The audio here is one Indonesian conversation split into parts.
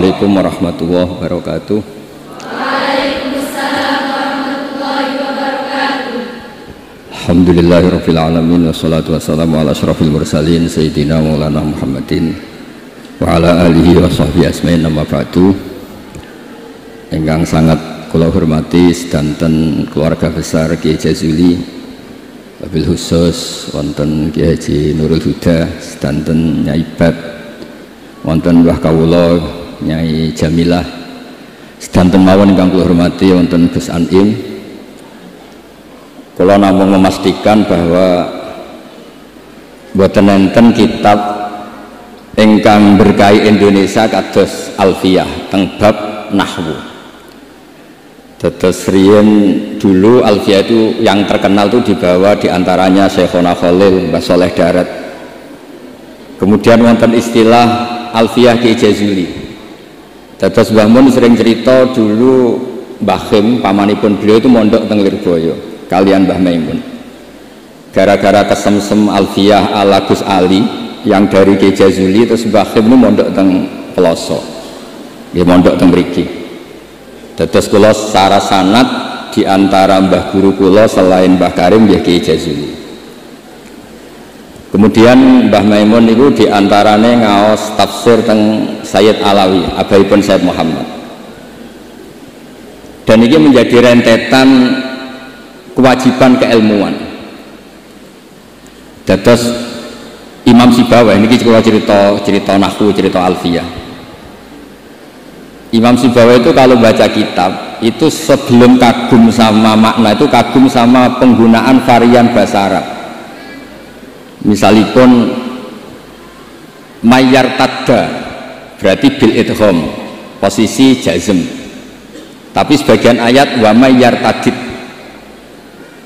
Assalamualaikum warahmatullahi wabarakatuh. Waalaikumsalam warahmatullahi wabarakatuh. Alhamdulillahirabbil alamin wassalatu wassalamu ala asyrafil mursalin sayyidina maulana Muhammadin wa ala alihi wa sahbihi asmain amma ba'du. Ingkang sangat kula hormati sedanten keluarga besar Kiai Jazuli, wabil khusus wonten Kiai Haji Nurul Huda, sedanten Nyai Bab, wonten Mbah Kawula Nyai Jamilah, sedanten mawon ingkang kula hormati wonten Gus Anim. Kula namung memastikan bahwa boten enten kitab ingkang berkahi Indonesia kados Alfiyah teng bab nahwu. Dados riyen dulu Alfiyah itu yang terkenal itu dibawa diantaranya Syekhona Khalil, Mbah Soleh Darat. Kemudian wonten istilah Alfiyah Kiai Jazuli. Dados Mbah Mun sering cerita dulu Mbah Khim pamanipun beliau itu mondok teng Lirboyo kalian Mbah Maimun. Gara-gara kesemsem Alfiyah ala Gus Ali yang dari Kiai Jazuli, terus Mbah Khim itu mondok teng Peloso. Nggih mondok teng mriki. Dados kula secara sanad di antara mbah guru kula selain Mbah Karim nggih Kiai Jazuli. Kemudian Mbah Maimun itu diantaranya ngaos tafsir teng Sayyid Alawi, abaipun Sayyid Muhammad. Dan ini menjadi rentetan kewajiban keilmuan. Dados Imam Sibawayh ini kita cerita nahwu, cerita Alfiyah. Imam Sibawayh itu kalau baca kitab itu sebelum kagum sama makna itu kagum sama penggunaan varian bahasa Arab. Misalipun mayyar tadda berarti bil idgham posisi jazm, tapi sebagian ayat wa mayyar tadid,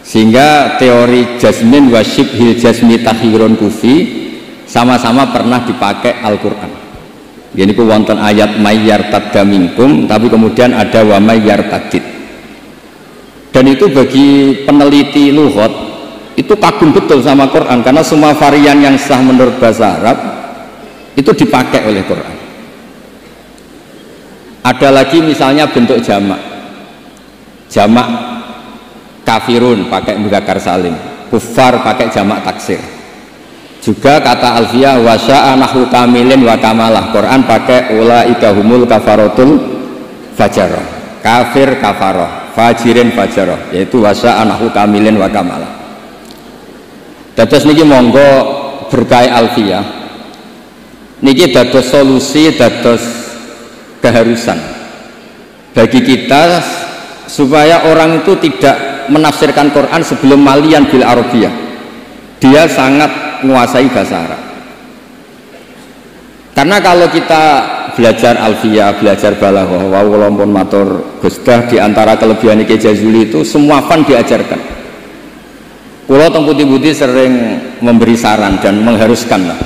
sehingga teori jazmin wa syibhil jazmi takhirun kufi sama-sama pernah dipakai Al-Quran. Jadi ku wonten ayat mayyar tadda minkum, tapi kemudian ada wa mayyar tadid. Dan itu bagi peneliti lughat itu kagum betul sama Quran, karena semua varian yang sah menurut bahasa Arab itu dipakai oleh Quran. Ada lagi misalnya bentuk jamak kafirun pakai mudzakkar salim, kufar pakai jamak taksir. Juga kata Alfiyah wasya'a nahwu kamilin wa kamalah, Quran pakai ulaika humul kafarotul fajarah, kafir kafaroh, fajirin fajarah, yaitu wasya'a nahwu kamilin wa kamalah. Dados niki monggo berkah Alfiyah niki dados solusi, dados keharusan bagi kita supaya orang itu tidak menafsirkan Quran sebelum malian bil Arabiyah. Dia sangat menguasai bahasa Arab. Karena kalau kita belajar Alfiyah, belajar balaghah, walaupun matur Gusdah di antara kelebihan Kiai Jazuli itu semua fan diajarkan. Kulo teng putih-putih sering memberi saran dan mengharuskan lah.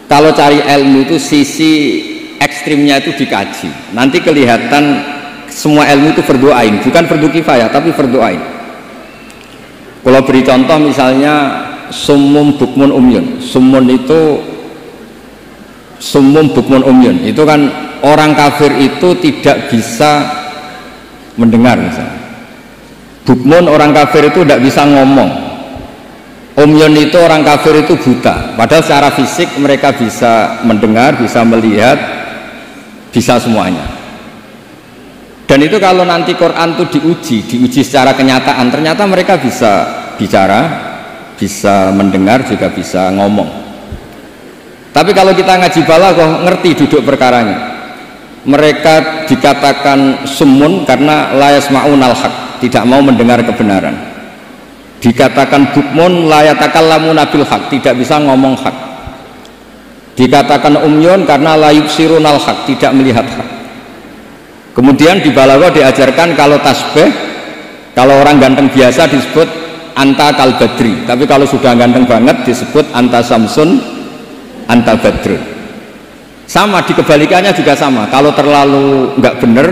Kalau cari ilmu itu sisi ekstrimnya itu dikaji. Nanti kelihatan semua ilmu itu fardhu ain, bukan fardhu kifayah tapi fardhu ain. Kalau beri contoh misalnya summum bukmun umyun. Summum bukmun umyun itu kan orang kafir itu tidak bisa mendengar misalnya. Bukmun orang kafir itu tidak bisa ngomong. Umyun itu orang kafir itu buta, padahal secara fisik mereka bisa mendengar, bisa melihat, bisa semuanya. Dan itu kalau nanti Quran itu diuji secara kenyataan, ternyata mereka bisa bicara, bisa mendengar, juga bisa ngomong. Tapi kalau kita ngaji balaghah ngerti duduk perkaranya. Mereka dikatakan summun karena la yasma'unal haq, tidak mau mendengar kebenaran. Dikatakan bukmun la yatakallamuna bil haq, tidak bisa ngomong hak. Dikatakan umyun karena la yubsirunal haq, tidak melihat hak. Kemudian di balaghah diajarkan kalau tasbih, kalau orang ganteng biasa disebut anta kal badri, tapi kalau sudah ganteng banget disebut anta samsun anta badrun. Sama di kebalikannya juga sama, kalau terlalu nggak bener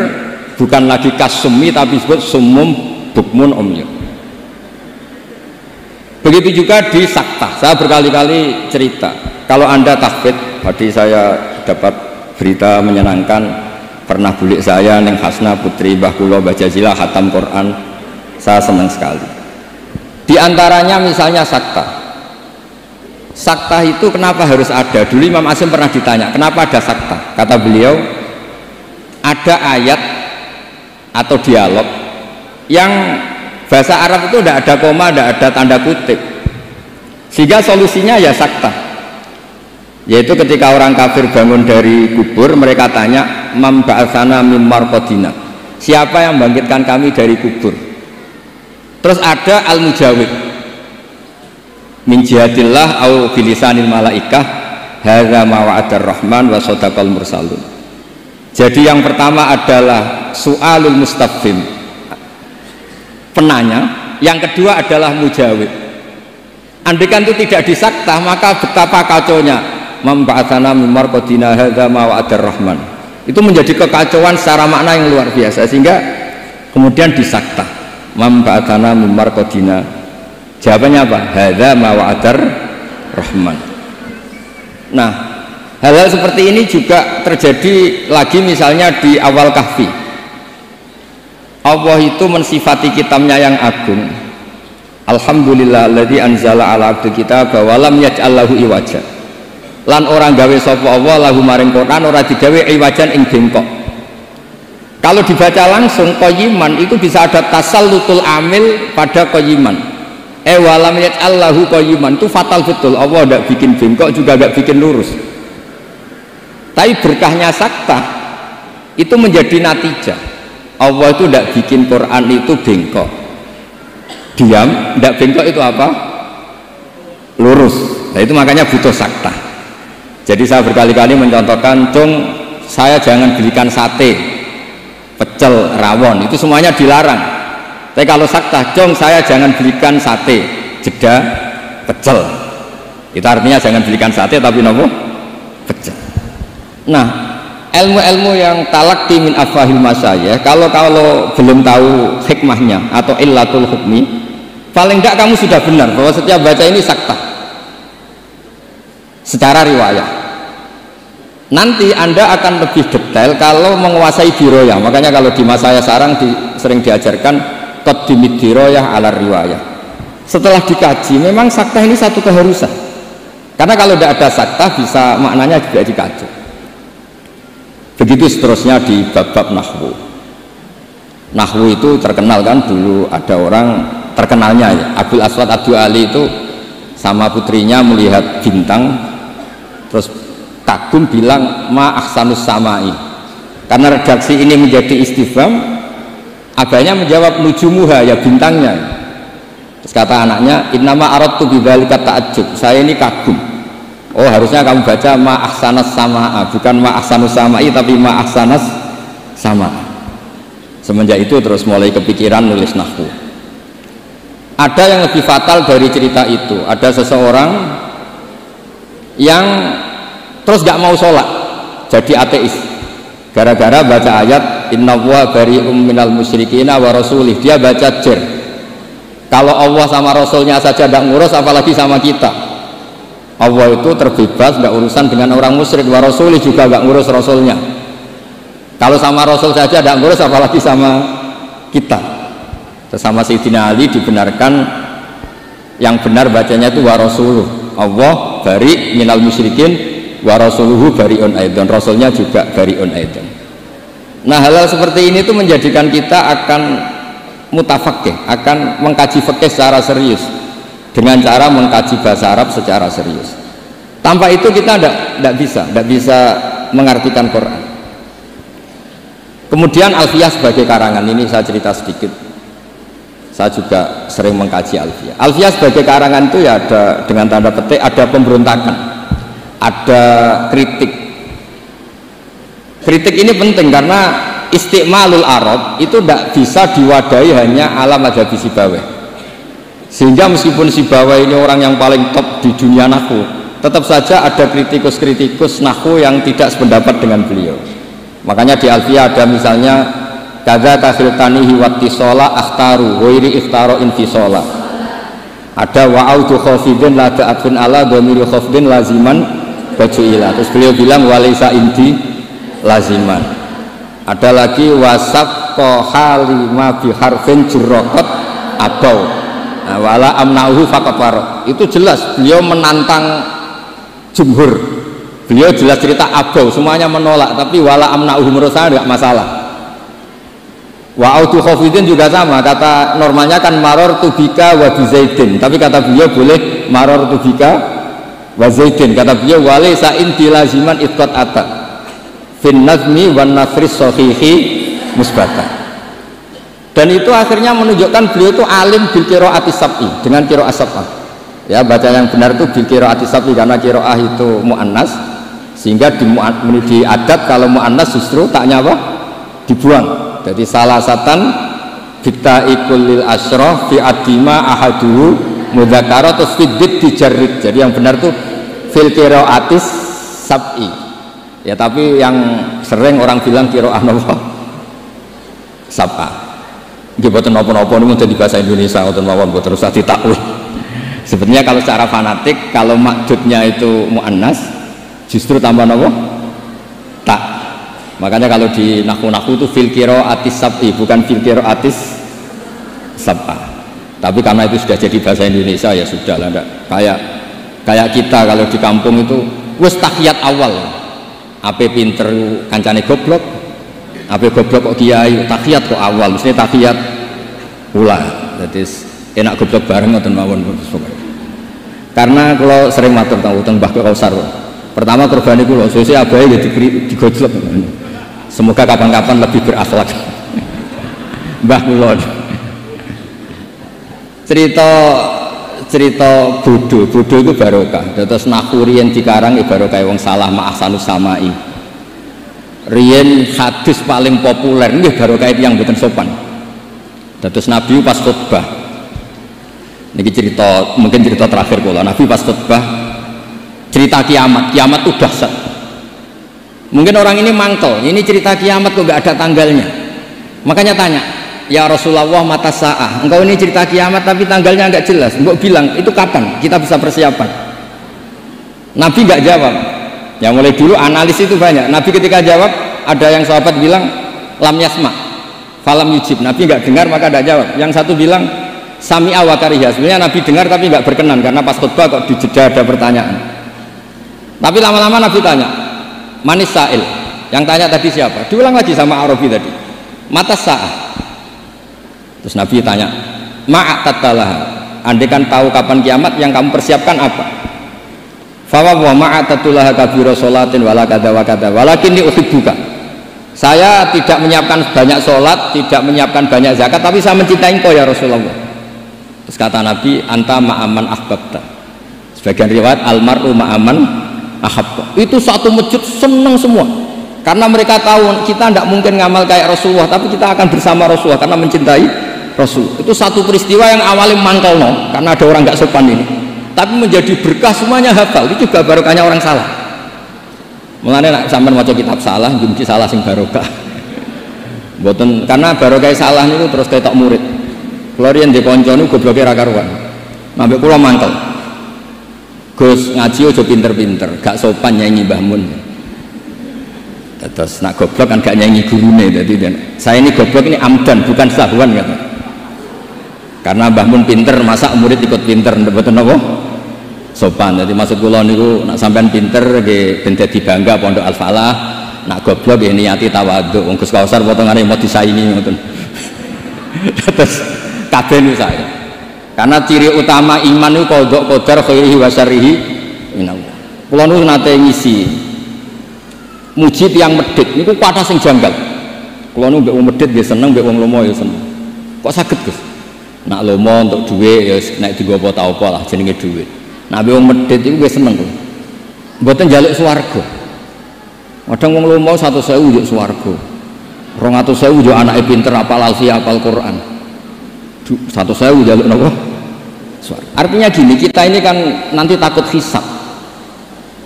bukan lagi kasumi tapi disebut sumum bukmun umyun. Begitu juga di sakta. Saya berkali-kali cerita, kalau Anda tahfidz, tadi saya dapat berita menyenangkan, pernah bulik saya neng Hasna putri Mbah kula baca Jazila khatam Quran, saya senang sekali. Di antaranya misalnya sakta. Sakta itu kenapa harus ada? Dulu Imam Asy'ari pernah ditanya, kenapa ada sakta? Kata beliau, ada ayat atau dialog yang bahasa Arab itu tidak ada koma, tidak ada tanda kutip, sehingga solusinya ya sakta. Yaitu ketika orang kafir bangun dari kubur, mereka tanya, man ba'atsana mim marqadina, siapa yang membangkitkan kami dari kubur? Terus ada al-mujawib, min jihatillah au bilisanil malaikah hadza ma wa'adar rahman wa shadaqal mursalun. Jadi yang pertama adalah su'alul mustafhim, penanya, yang kedua adalah mujawib. Andaikan itu tidak disakta, maka betapa kacaunya memba'atsana mim marqadina hadza ma wa'adar rahman. Itu menjadi kekacauan secara makna yang luar biasa, sehingga kemudian disakta memba'atsana mim marqadina. Jawabannya apa? Hadza ma wa'adar rahman. Nah, hal-hal seperti ini juga terjadi lagi misalnya di awal Kahfi. Allah itu mensifati kitabnya yang agung. Alhamdulillahilladzi anzala ala abdi kitaba wa lam yaj'al lahu iwaja. Lan orang gawe sapa Allah lahu maring Quran ora digawe iwajan ing bengkok. Kalau dibaca langsung qayyiman itu bisa ada tasallutul amil pada qayyiman. Walam yaj'allahu qayyiman, itu fatal betul. Allah tidak bikin bengkok juga tidak bikin lurus. Tapi berkahnya sakta itu menjadi natijah. Allah itu tidak bikin Quran itu bengkok, diam, tidak bengkok itu apa? Lurus. Nah itu makanya butuh sakta. Jadi saya berkali-kali mencontohkan, cung saya jangan belikan sate, pecel, rawon, itu semuanya dilarang. Tapi kalau sakta, jong saya jangan belikan sate, jeda, pecel. Itu artinya jangan belikan sate tapi nopo? Pecel. Nah, ilmu-ilmu yang talaqi min afahil masyayikh, kalau belum tahu hikmahnya atau illatul hukmi, paling enggak kamu sudah benar bahwa setiap baca ini sakta secara riwayat. Nanti Anda akan lebih detail kalau menguasai diroyah. Makanya kalau di masa saya sekarang sering diajarkan qaddimid diroyah ala riwayah. Setelah dikaji, memang sakta ini satu keharusan, karena kalau tidak ada sakta bisa maknanya juga dikacau. Begitu seterusnya di bab-bab nahwu. Nahwu itu terkenal kan, dulu ada orang terkenalnya ya, Abdul Aswad Ad-Du'ali itu sama putrinya melihat bintang terus kagum bilang ma ahsanus samai. Karena redaksi ini menjadi istifham, abahnya menjawab nujumuha, ya bintangnya. Terus kata anaknya, innama aradtu bidzalika ta'ajjub, saya ini kagum. Oh harusnya kamu baca ma ahsanas samaa, bukan ma ahsanus samai tapi ma ahsanas sama. Semenjak itu terus mulai kepikiran nulis nahwu. Ada yang lebih fatal dari cerita itu. Ada seseorang yang terus gak mau sholat, jadi ateis, gara-gara baca ayat innallaha bari'um minal musyrikina wa rasulih. Dia baca jer, kalau Allah sama Rasulnya saja tidak ngurus, apalagi sama kita. Allah itu terbebas, tidak urusan dengan orang musyrik, wa rasulih juga tidak ngurus Rasulnya. Kalau sama Rasul saja tidak ngurus, apalagi sama kita. Sama Sayyidina Ali dibenarkan, yang benar bacanya itu wa rasuluh, Allah bari minal musyrikin wa rasuluhu bari'un aidan, Rasulnya juga bari'un aidan. Nah hal-hal seperti ini itu menjadikan kita akan mutafakih, akan mengkaji fikih secara serius, dengan cara mengkaji bahasa Arab secara serius. Tanpa itu kita tidak bisa mengartikan Quran. Kemudian Alfiyah sebagai karangan, ini saya cerita sedikit. Saya juga sering mengkaji Alfiyah. Alfiyah sebagai karangan itu ya ada, dengan tanda petik, ada pemberontakan, ada kritik. Kritik ini penting karena istiqmalul Arab itu tidak bisa diwadahi hanya ala madhabi Sibawayh. Sehingga meskipun Sibawayh ini orang yang paling top di dunia nahwu, tetap saja ada kritikus-kritikus nahwu yang tidak sependapat dengan beliau. Makanya di Alfiyah ada misalnya kadza kakhiltanihi wattisola akhtaru wairi ikhtaro infisola. Ada wa'audu khafidin la ta'atfin ala dhamiri khafdin laziman baju'ila. Terus beliau bilang walaysa indi laziman. Ada lagi wasab halima biharfin jurrokot abau. Nah, wala amnauhu fakafaro. Itu jelas beliau menantang jumhur. Beliau jelas cerita abau, semuanya menolak. Tapi wala amnauhu menurut saya tidak masalah. Wa autu khafidin juga sama. Kata normalnya kan maror tubika wa bizaidin. Tapi kata beliau boleh maror tubika wa zaidin. Kata beliau wale sa'in dilaziman itqat ata fin nazmi wan nasris sahihi musbata. Dan itu akhirnya menunjukkan beliau itu alim bil qiraati sab'i, dengan qiraat sab'ah. Ya, baca yang benar itu bil qiraati sab'i karena qiraah itu muannas, sehingga di adat kalau muannas justru taknya apa? Dibuang. Jadi salah satan bitta'ikul lil asyraf fi adima ahaduhu mudzakkara terus fidit dijarrid. Jadi yang benar itu fil qiraatis sab'i. Ya, tapi yang sering orang bilang qiraah napa? Sab'ah. Nggih boten napa-napa niku dadi bahasa Indonesia ngoten mawon boten usah ditakwil. Sebenarnya kalau secara fanatik kalau makdudnya itu muannas justru tambah napa? Tak. Makanya kalau di nahwu-nahwu itu fil qiraatis sab'i bukan fil qiraatis sab'ah. Tapi karena itu sudah jadi bahasa Indonesia ya sudah lah, kayak kita kalau di kampung itu wis tahiyat awal. Ape pinter kancane goblok. Ape goblok kok kiai tahiyat kok awal, mesti tahiyat ula. Jadi enak goblok bareng ngoten mawon. Karena kalau sering matur teng Mbah Kausar. Pertama korban iku lho, sesuk abahe ya digojlok. Semoga kapan-kapan lebih berakhlak. Mbah kula. Cerita bodoh itu barokah. Terus nahwu riyen dikarang barokah wong salah ma ahsanus samai. Riyen hadis paling populer nggih barokah yang mboten sopan. Terus Nabi pas khutbah. Niki cerita, mungkin cerita terakhir kula. Nabi pas khutbah cerita kiamat itu dahsyat. Mungkin orang ini mangkel, ini cerita kiamat kok nggak ada tanggalnya. Makanya tanya, ya Rasulullah mata sa'ah. Engkau ini cerita kiamat tapi tanggalnya nggak jelas. Engkau bilang itu kapan kita bisa persiapan? Nabi nggak jawab. Ya mulai dulu analis itu banyak. Nabi ketika jawab ada yang sahabat bilang lam yasma, falam yujib. Nabi nggak dengar maka tidak jawab. Yang satu bilang sami'a wa kariha. Sebenarnya Nabi dengar tapi nggak berkenan karena pas khutbah kok di jeda ada pertanyaan. Tapi lama-lama Nabi tanya, manis sa'il. Yang tanya tadi siapa? Diulang lagi sama Arabi tadi. Mata sa'ah. Terus Nabi tanya, ma'atattalah. Andai kan tahu kapan kiamat yang kamu persiapkan apa? Fawa wa ma'atatullah kabira sholatin wala kada wa kada walakinni uhibbuka. Saya tidak menyiapkan banyak sholat, tidak menyiapkan banyak zakat, tapi saya mencintai engkau ya Rasulullah. Terus kata Nabi, anta ma'aman ahbabta. Sebagian riwayat almaru ma'aman ahabba. Itu satu masjid senang semua. Karena mereka tahu kita tidak mungkin ngamal kayak Rasulullah, tapi kita akan bersama Rasulullah karena mencintai Rasul. Itu satu peristiwa yang awalnya mangkal karena ada orang nggak sopan ini. Tapi menjadi berkah semuanya hafal. Itu juga barokahnya orang salah. Mulane nek sampean maca kitab salah, mungkin salah sing barokah. Mboten karena barokah salah niku terus ketok murid. Kula riyen di kanca niku gobloke ra karuan. Ambek kula mangkel. Gus ngaji aja pinter-pinter, gak sopan nyanyi Mbah Mun. Terus nak goblok kan gak nyanyi gurune. Jadi saya ini goblok ini amdan bukan sahwan kata. Karena Mbah Mun pinter, masa murid ikut pinter mboten napa? Sopan. Jadi maksud kula niku nak sampean pinter nggih ben dadi bangga Pondok Al Falah, nak goblok nggih niati tawadhu. Wong Gus Kausar potongane mau disaingi ngoten. Terus kabeh niku saya. Karena ciri utama iman itu qadha qadar khairihi wa syarrihi minallah. Kula niku nate ngisi mujid yang medhit niku kathah sing janggal. Kula niku mbek wong medhit nggih seneng, mbek wong lomo ya seneng. Kok saged Gus? Nak lomo untuk dhuwit ya nek dienggo apa ta apa lah jenenge dhuwit. Nak mbek wong medhit iku wis seneng kok. Mboten njaluk swarga. Kadang wong lomo 100.000 yo swarga. 200.000 yo anake pinter apal alfiah apal Quran. 100.000 njaluk napa? Swarga. Artinya gini, kita ini kan nanti takut hisab.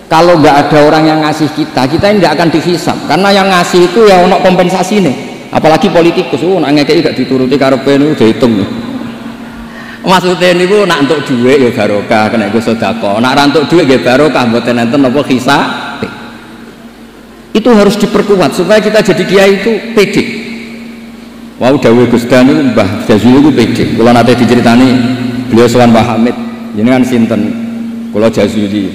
Kalau nggak ada orang yang ngasih kita ini nggak akan dihisab. Karena yang ngasih itu ya ono kompensasi nih. Apalagi politikus, nak ngekei gak dituruti karepe niku dihitung. Maksudnya niku nak entuk dhuwit ya barokah, kena iku sedekah. Nak ra entuk dhuwit nggih barokah mboten enten napa hisab. Itu harus diperkuat supaya kita jadi kiai itu pede. Wau dawuh Gus Dan itu Mbah Jazuli itu pede. Kula nate diceritani beliau sowan Mbah Hamid, jenengan sinten? Kula Jazuli.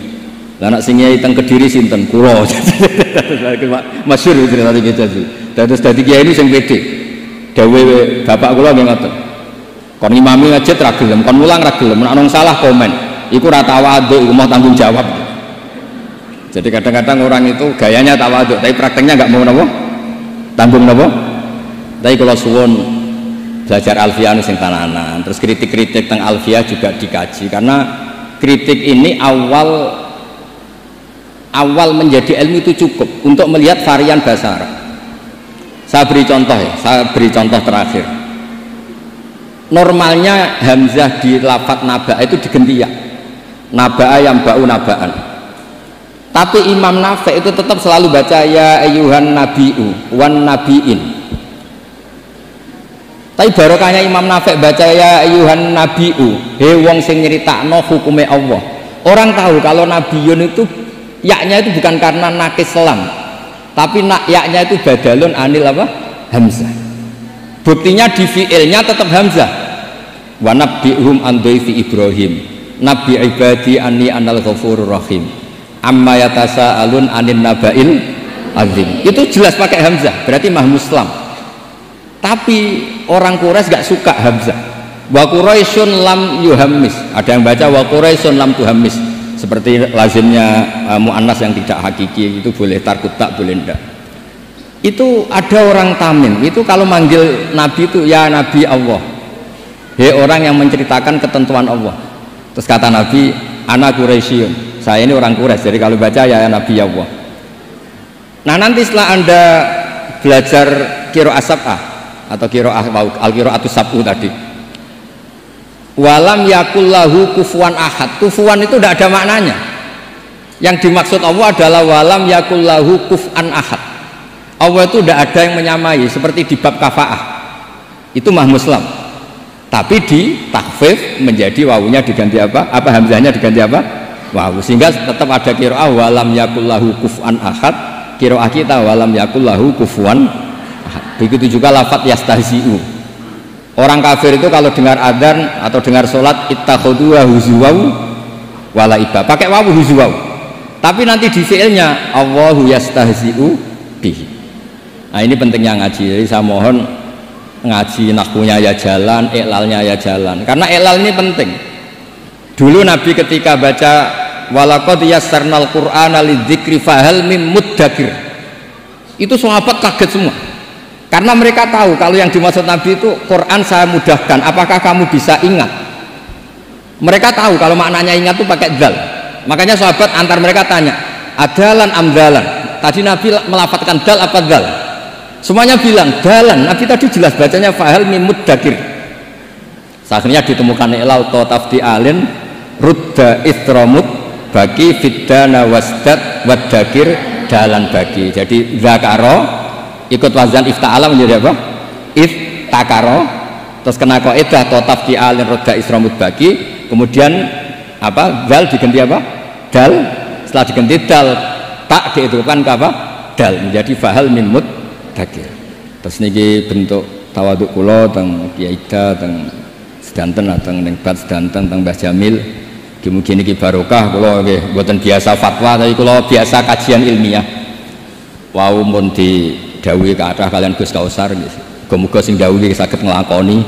Lah anak sing kiai teng Kediri sinten? Kula. Masyhur cerita iki Jazuli. Terus dadi kiai ini sing pede. Dawuh bapak kula nggih ngoten. Kon imami masjid ra gelem, kon mulang ra gelem, nek ana salah komen. Iku ra tawadhu, iku mau tanggung jawab. Jadi kadang-kadang orang itu gayanya tawadhu, tapi prakteknya nggak mau nopo, tanggung nopo. Tapi kalau suwon belajar alfiah sing tananan, terus kritik-kritik tentang alfiah juga dikaji, karena kritik ini awal menjadi ilmu itu cukup untuk melihat varian bahasa Arab. Saya beri contoh ya, saya beri contoh terakhir. Normalnya hamzah di lafadz naba'a itu digenti ya, naba'a yang ba'u naba'an. Tapi Imam Nafi' itu tetap selalu baca ya ayyuhan nabi'u wan nabi'in. Tapi barokahnya Imam Nafi' baca ya ayyuhan nabi'u, he wong sing nyeritakno hukume Allah. Orang tahu kalau nabiyun itu yaknya itu bukan karena nakis selam, tapi yaknya itu badalun anil apa? Hamzah. Buktinya di fi'ilnya tetap hamzah. Wa nabbi'hum an dhaifi Ibrahim. Nabi ibadi anni anal ghafurur rahim. Amma yatasa'alun anin naba'il azim. Itu jelas pakai hamzah, berarti mah muslam. Tapi orang Quraisy gak suka hamzah. Wa Quraisyun lam yuhammis. Ada yang baca wa Quraisyun lam tuhammis. Seperti lazimnya muannas yang tidak hakiki, itu boleh tarkut tak, boleh ndak. Itu ada orang Tamim, itu kalau manggil Nabi itu ya Nabi Allah. Hei orang yang menceritakan ketentuan Allah. Terus kata Nabi, ana Quraisyun. Saya ini orang Quraisy, jadi kalau baca ya Nabi Allah. Nah nanti setelah anda belajar qiraah sab'ah atau qiraah al-qiraatus sab'u tadi, walam yakullahu kufuwan ahad. Kufuwan itu tidak ada maknanya. Yang dimaksud Allah adalah walam yakullahu kuf'an ahad. Allah itu tidak ada yang menyamai seperti di bab kafaah. Itu mah muslam. Tapi di takhfif menjadi wawunya diganti apa? Apa hamzahnya diganti apa? Wawu, sehingga tetap ada qiraah walam yakullahu kuf'an ahad. Qiraah kita walam yakullahu kufuwan ahad. Begitu juga lafadz yastahzi'u. Orang kafir itu kalau dengar adzan atau dengar sholat ittakhadhuha huzuwaw wala iba, pakai wawu huzuwaw. Tapi nanti di fi'ilnya Allahu yastahzi'u bihi. Nah ini pentingnya ngaji. Jadi saya mohon ngaji nahwunya ya jalan, iklalnya ya jalan, karena iklal ini penting. Dulu Nabi ketika baca walaqad yassarnal qur'ana lidzikri fahal mim muddakir, itu sahabat kaget semua, karena mereka tahu kalau yang dimaksud Nabi itu Quran saya mudahkan, apakah kamu bisa ingat? Mereka tahu kalau maknanya ingat itu pakai dzal. Makanya sahabat antar mereka tanya adalan amdalan. Tadi Nabi melafadzkan dal apa dzal? Semuanya bilang dalan. Nabi tadi jelas bacanya fahal mim muddakir. Akhirnya ditemukan ilal tafdi alin rudda istramut bagi fiddana wasdad waddakir dalan bagi. Jadi zakaro ikut wazan ifta'ala menjadi apa? Iftakaro, terus kena kaidah tafdi alin rudda istramut bagi, kemudian apa? Dal diganti apa? Dal. Setelah diganti dal tak dihidupkan ke apa? Dal menjadi fahal mim muddakir. Terus niki bentuk tawaduk kula teng Kiai Ida teng sedanten teng ning Bat sedanten teng Mbah Jamil. Mugi niki barokah kula nggih mboten biasa fatwa tapi kula biasa kajian ilmiah. Wau mun didhawuhi kathah kalian Gus Kausar nggih. Muga-muga sing dawuhi saged nglakoni.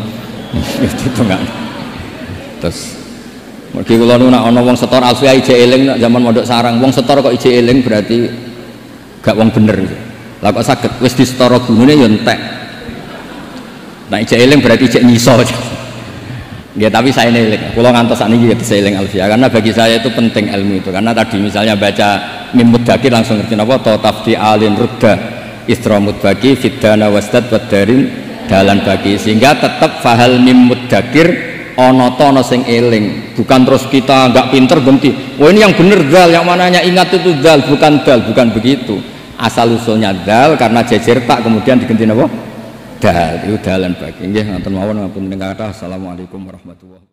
Terus mergi kula nu nek ana wong setor alfiah ije eling nek zaman mondok sarang, wong setor kok ije eling berarti gak wong bener. Lah kok saged wis disetara gunune ya entek. Nek ije eling berarti ije nyiso. Ya tapi saya eling, kalau ngantos saat ini saya eling alfiah, karena bagi saya itu penting ilmu itu, karena tadi misalnya baca mim muddakir langsung ngerti apa tafdi alin rudda istramut bagi fiddana wasdad wadarin dalan bagi, sehingga tetap fahal mim muddakir ono tono sing eling, bukan terus kita nggak pinter ganti, oh ini yang bener dal, yang mananya ingat itu dal, bukan begitu, asal usulnya dal karena jejer tak kemudian diganti apa? Dal itu dalan bagi. Nggih ngoten mawon ngapunten kata. Assalamualaikum warahmatullahi wabarakatuh.